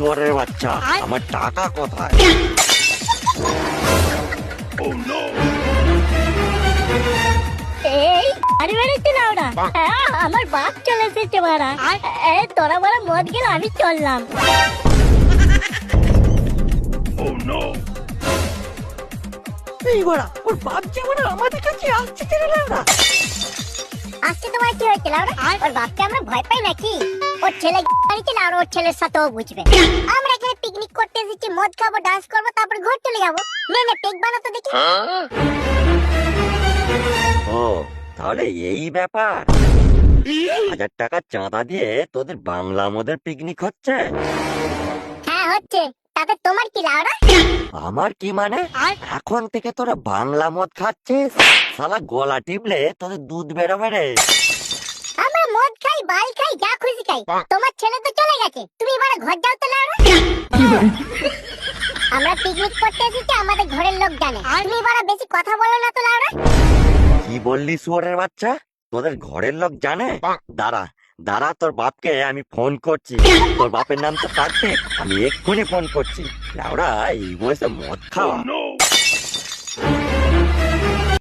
শুয়োরের বাচ্চা, আমার টাকা কোথায়? এই আরে বেড়েছে না ওরা, আমার বাপ চলে এসেছে মারা। তোরা বড় মদ গেল, আমি চললাম। এই বড়া, ওর বাপ যেমন আমাদের কাছে আসছে তেরে লাউড়া। আসছে তোমার কি হয়েছে লাউরা? ওর বাপকে আমরা ভয় পাই নাকি? ওর ছেলে গাড়িতে লাউরা, ওর ছেলের সাথেও বুঝবে। আমরা এখানে পিকনিক করতে এসেছি, মদ খাবো, ডান্স করবো, তারপর ঘর চলে যাবো। নে নে পেক বানাতো দেখি। ও তাহলে এই ব্যাপার। 1000 টাকা চাঁদা দিয়ে তোদের বাংলা মদের পিকনিক হচ্ছে? হ্যাঁ হচ্ছে, তাতে তোমার কি লাউরা? আমার কি মানে? এখন থেকে তোরা বাংলা মদ খাচ্ছিস? শালা গলা টিপলে তোদের দুধ বেরোবে রে। আমরা মদ খাই, বাল খাই, যা খুশি খাই। তোমার ছেলে তো চলে গেছে, তুমি এবার ঘর যাও তো লাউরা। আমরা পিকনিক করতে এসেছি, আমাদের ঘরের লোক জানে। তুমি এবার বেশি কথা বলো না তো লাউরা। কি বললি শুয়োরের বাচ্চা? তোদের ঘরের লোক জানে? দাঁড়া দাঁড়া, তোর বাপকে আমি ফোন করছি। তোর বাপের নাম তো কার্তিক, আমি এক্ষুনি ফোন করছি। লাউড়া এই বয়সে মদ খাওয়া